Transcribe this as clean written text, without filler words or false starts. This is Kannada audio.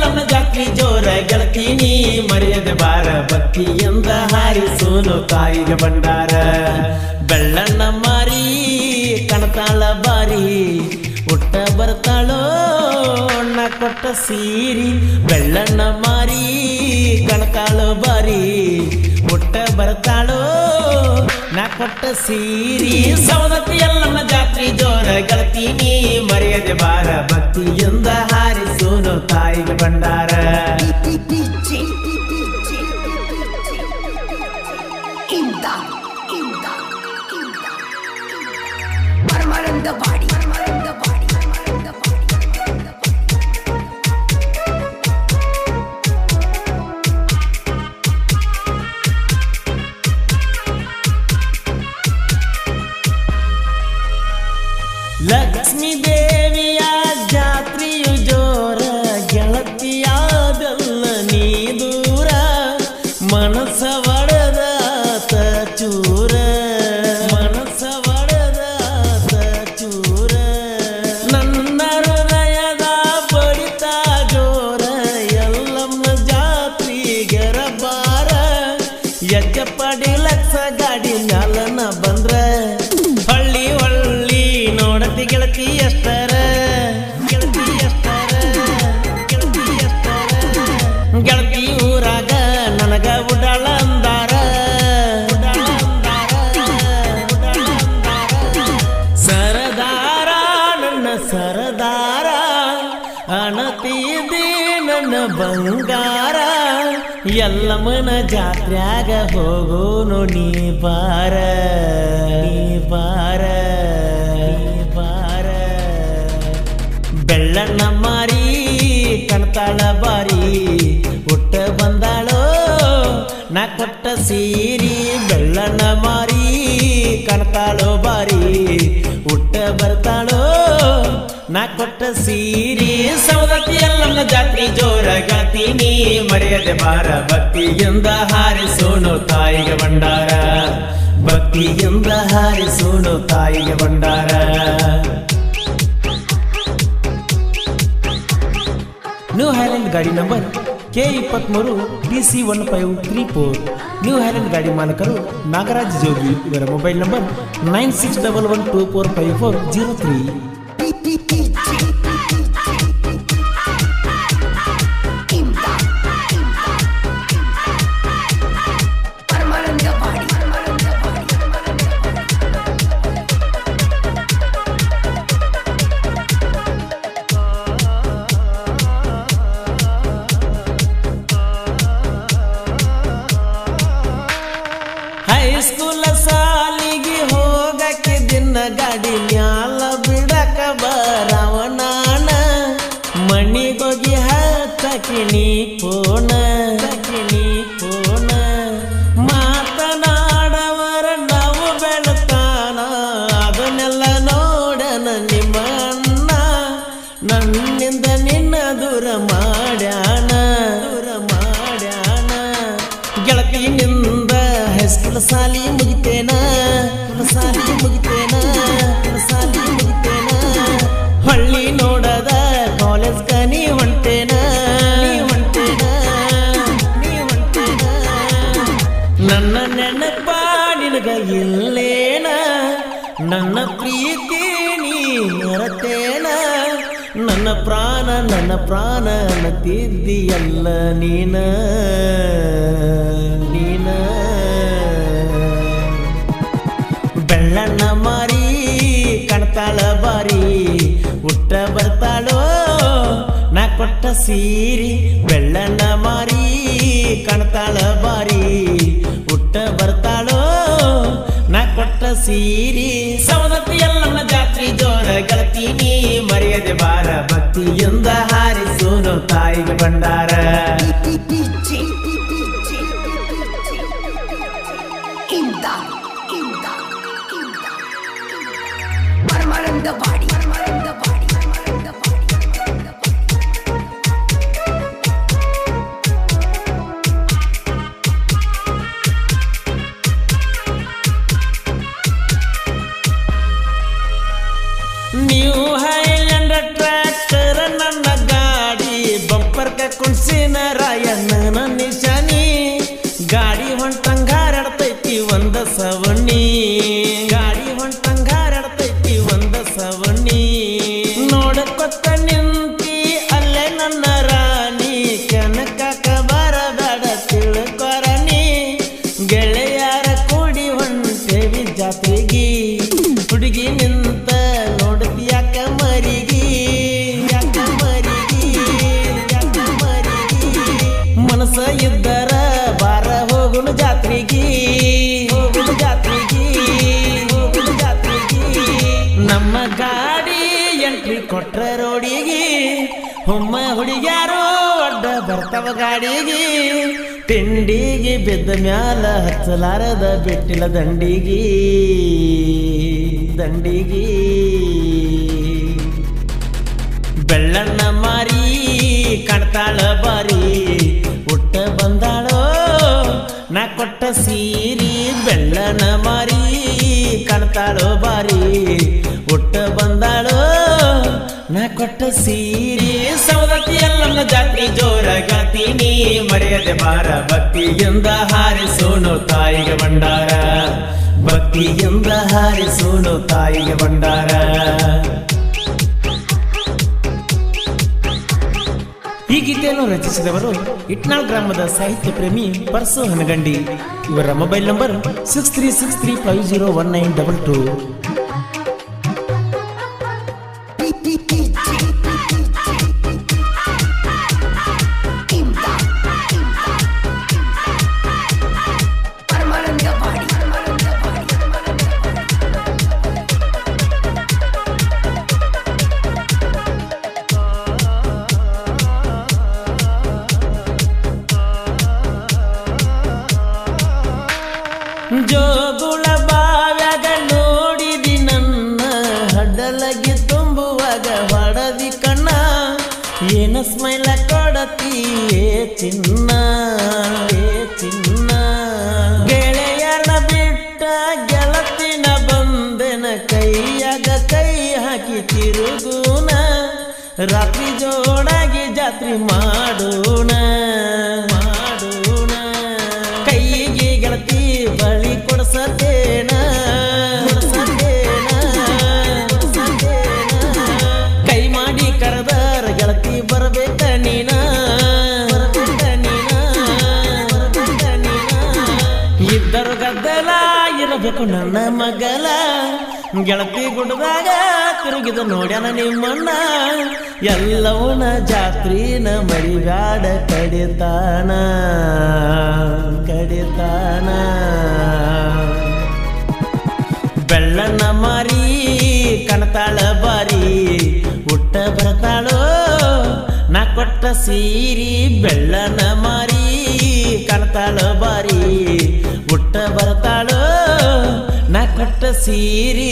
ಎಲ್ಲಮ್ಮ ಜಾತ್ರಿ ಜೋರ ಗೆಳತೀನಿ ಮರೆಯದೆ ಬಾರ ಭಕ್ತಿಯಿಂದ ಹಾರಿಸೋನು ತಾಯಿಗೆ ಭಂಡಾರ ಬೆಳ್ಳಣ್ಣ ಮಾರಿ ಕಣತಾಳ ಬಾರಿ ಹುಟ್ಟ ಬರ್ತಾಳೋ ಅಣ್ಣ ಕೊಟ್ಟ ಸೀರಿ ಬೆಳ್ಳಣ್ಣ ಮಾರಿ ಕಣತಾಳೋ ಬಾರಿ ಹುಟ್ಟ ಬರ್ತಾಳೋ ನಾ ಕೊಟ್ಟ ಸೀರಿ ಸವದತ್ತಿ ಎಲ್ಲಮ್ಮ ಜಾತ್ರಿ ಜೋರ ಗೆಳತೀನಿ ಮರೆಯದೆ ಬಾರ ಭಕ್ತಿಯಿಂದ ಹಾರಿಸೋನು ತಾಯಿಗೆ ಭಂಡಾರ ಲಕ್ಷ್ಮೀ ದೇವಿಯ ಜಾತ್ರೆಯು ಜೋರ ಗೆಳತಿಯಾದಲ್ಲ ನೀ ದೂರ ಮನಸ್ಸ ಒಡೆದಾತ ಚೂರ ಮನಸ್ಸ ಒಡೆದಾತ ಚೂರ ನನ್ನ ಹೃದಯದ ಬಡಿತ ಜೋರ ಎಲ್ಲಮ್ಮ ಜಾತ್ರಿಗರ ಬಾರ ಯಜ್ಜಪಡಿ ಲಕ್ಷ ಗಾಡಿ ಮ್ಯಾಲನ ಬಂದ್ರ ಹಳ್ಳಿ ಹೊಳ್ಳಿ ನೋಡತಿ ಗೆಳತಿ ಎಷ್ಟರ ಗೆಳತಿ ಎಷ್ಟರ ಗೆಳತಿ ಎಷ್ಟರ ಗೆಳತಿ ಊರಾಗ ನನಗ ಉಡಾಳ ಅಂದಾರ ಸರದಾರ ನನ್ನ ಸರದಾರ ಅಣತಿದಿ ನನ್ನ ಬಂಗಾರ ಎಲ್ಲಮ್ಮನ ಜಾತ್ರ್ಯಾಗ ಹೋಗೋನು ನೀ ಬಾರ ನೀ ಬಾರ ಬೆಳ್ಳಣ್ಣ ಮಾರಿ ಕಣತಾಳ ಬಾರಿ ಹುಟ್ಟ ಬಂದಾಳೋ ನಾ ಕೊಟ್ಟ ಸೀರಿ ಬೆಳ್ಳಣ್ಣ ಮಾರಿ ಕಣತಾಳೋ ಬಾರಿ ಹುಟ್ಟ ಬರ್ತಾಳೋ ನಾ ಕೊಟ್ಟ ಸೀರಿ ಸವದತ್ತಿ ಎಲ್ಲಮ್ಮ ಜಾತ್ರಿ ಜೋರ ಗಾತೀನಿ ಮರೆಯದೆ ಬಾರ ಭಕ್ತಿಯಿಂದ ಹಾರಿಸೋನು ತಾಯಿಗೆ ಭಂಡಾರ ಭಕ್ತಿಯಿಂದ ಹಾರಿಸೋನು ತಾಯಿಗೆ ಭಂಡಾರ ನ್ಯೂ ಹೈಲ್ಯಾಂಡ್ ಗಾಡಿ number K23 DC1534 new highland ಗಾಡಿ ಮಾಲಕರು ನಾಗರಾಜ್ ಜೋಗಿ ಇವರ ಮೊಬೈಲ್ ನಂಬರ್ 9611245403 ಹೈಸ್ಕೂಲ ಸಾಲಿಗೆ ಹೋಗಕ್ಕೆ ದಿನ ಗಾಡಿ ಮ್ಯಾಲ ಬಿಡಕ ಬರವನಾನ ಮಣಿಗೋಗಿ ಹತ್ತಕಿನಿ ಪೋಣ ಮಾತನಾಡವರ ನಾವು ಬೆಳತಾನ ಅದನ್ನೆಲ್ಲ ನೋಡನ ನಿಮ್ಮ ಅಣ್ಣ ನನ್ನಿಂದ ನಿನ್ನ ದೂರ ಮಾಡ್ಯಾನ ಗೆಳತಿನಿಂದ ಹೈಸ್ಕೂಲ್ ಸಾಲಿ ಮುಗಿತೇನ ಹಳ್ಳಿ ನೋಡದ ಕಾಲೇಜ್ ಕನಿ ಹೊಂಟೇನ ನನ್ನ ನೆನಪ ನಿನಗ ಇಲ್ಲೇನ ನನ್ನ ಪ್ರೀತಿ ನೀ ಮರತೇನ ನನ್ನ ಪ್ರಾಣ ಅನ್ನತಿದ್ದೀಯಲ್ಲ ನೀನ ಬೆಳ್ಳಣ್ಣ ಮಾರಿ ಕಣತಾಳ ಬಾರಿ ಹುಟ್ಟ ಬರ್ತಾಳೋ ನಾ ಕೊಟ್ಟ ಸೀರಿ ಬೆಳ್ಳಣ್ಣ ಮಾರಿ ಕಣತಾಳ ಬಾರಿ ಹುಟ್ಟ ಬರ್ತಾಳೋ ನಾ ಕೊಟ್ಟ ಸೀರಿ ಸವದತ್ತಿ ಎಲ್ಲಮ್ಮ ಜಾತ್ರಿ ಜೋರ ಗೆಳತೀನಿ ಮರೆಯದೆ ಬಾರ ಭಕ್ತಿಯಿಂದ ಹಾರಿಸೋನು ತಾಯಿಗೆ ಭಂಡಾರ ನ್ಯೂ ಹೈಲ್ಯಾಂಡ್ ಟ್ರ್ಯಾಕ್ಟರ್ ನನ್ನ ಗಾಡಿ ಬಂಪ ಸಂಪರ್ಕ ಕುಣ್ಸಿನ ರಾಯಣ್ಣನ ನಿಶಾನಿ ಗಾಡಿ ಹೊಂಟಂಗಾರಡ್ತೈತಿ ಒಂದ ಸವಣಿ ಗಾಡಿ ಹೊಂಟಂಗಾರಡ್ತೈತಿ ಒಂದ ಸವಣಿ ನೋಡಕೊತ್ತ ನಿಂತಿ ಅಲ್ಲೇ ನನ್ನ ರಾಣಿ ಕನಕಕ ಬರಬೇಡ ತಿಳ್ಕೊರಣಿ ಗೆಳೆಯರ ಕೂಡಿ ಹೊಂಟೇವಿ ಜಾತ್ರೆಗಿ ಹುಡುಗಿ ನಿಂತ ನೋಡ್ತಿ ಯಾಕ ಮರಿಗಿ ಮನಸ ಇದ್ದರ ಬಾರ ಹೋಗುಣ ಜಾತ್ರೆಗಿ ಹೋಗುಣ ಜಾತ್ರೆಗಿ ಹೋಗುಣ ಜಾತ್ರೆಗಿ ನಮ್ಮ ಗಾಡಿ ಎಂಟ್ರಿ ಕೊಟ್ರ ರೋಡಿಗಿ ಹೊಮ್ಮ ಹುಡುಗ್ಯಾರೋ ಅಡ್ಡ ಬರ್ತಾವ ಗಾಡಿಗಿ ತಿಂಡಿಗೆ ಬಿದ್ದ ಮ್ಯಾಲ ಹಚ್ಚಲಾರದ ಬಿಟ್ಟಿಲ್ಲ ದಂಡಿಗಿ ದಂಡಿಗಿ ಬೆಳ್ಳಣ್ಣ ಮಾರಿ ಕಣ್ತಾಳ ಬಾರಿ ಹುಟ್ಟ ಬಂದಾಳೋ ನಾ ಕೊಟ್ಟ ಸೀರಿ ಬೆಳ್ಳಣ್ಣ ಮಾರಿ ಕಣ್ತಾಳೋ ಬಾರಿ ಹುಟ್ಟ ಬಂದಾಳೋ ನಾ ಕೊಟ್ಟ ಸೀರಿ ಸವದತ್ತಿ ಎಲ್ಲನ್ನ ಜಾತ್ರೆ ಜೋರಾಗಾತೀನಿ ಮರೆಯದೆ ಬಾರ ಭಕ್ತಿಯಿಂದ ಹಾರಿಸೋನು ತಾಯಿಗೆ ಭಂಡಾರ ಭಕ್ತಿಯಿಂದ ಹಾರಿಸೋನು ತಾಯಿಗೆ ಭಂಡಾರ ಈ ಗೀತೆಯನ್ನು ರಚಿಸಿದವರು ಇಟ್ನಾಳ್ ಗ್ರಾಮದ ಸಾಹಿತ್ಯ ಪ್ರೇಮಿ ಪರಸು ಹನಗಂಡಿ ಇವರ ಮೊಬೈಲ್ ನಂಬರ್ 6363501922 ಜೋಗುಳ ಬಾವ್ಯಾಗ ನೋಡಿದಿ ನನ್ನ ಹಡ್ಡಲಗಿ ತುಂಬುವಾಗ ಹೊಡದಿ ಕಣ್ಣ ಏನ ಸ್ಮೈಲ ಕೊಡತಿ ಏ ಚಿನ್ನ ಗೆಳೆಯರ ಬಿಟ್ಟ ಗೆಳತಿನ ಬಂದೆನ ಕೈಯಾಗ ಕೈ ಹಾಕಿ ತಿರುಗುನ ರಾತ್ರಿ ಜೋಡಾಗಿ ಜಾತ್ರೆ ಮಾಡೋಣ ಕೈಗೆ ಗೆಳತಿ ಬಳಿ ಕೊಡ್ಸತೇನ ಕೈ ಮಾಡಿ ಕರೆದರ ಗೆಳತಿ ಬರ್ಬೇಕ ನೀನ ಇದ್ದರು ಗದ್ದಲ ಇರಬೇಕು ನನ್ನ ಮಗಲ ಗೆಳತಿ ಗುಡ್ಡದಾಗ ತಿರುಗಿದ ನೋಡ್ಯಾನ ನಿಮ್ಮಣ್ಣ ಎಲ್ಲವನ ಜಾತ್ರಿನ ಮರಿಬ್ಯಾಡ ಕಡಿತಾನ ಬೆಳ್ಳಣ್ಣ ಮಾರಿ ಕಣ್ತಾಳ ಬಾರಿ ಹುಟ್ಟ ಬರ್ತಾಳೋ ನಾ ಕೊಟ್ಟ ಸೀರಿ ಬೆಳ್ಳಣ್ಣ ಮಾರಿ ಕಣ್ತಾಳ ಬಾರಿ ಹುಟ್ಟ ಬರ್ತಾಳೋ ನಾ ಕೊಟ್ಟ ಸೀರಿ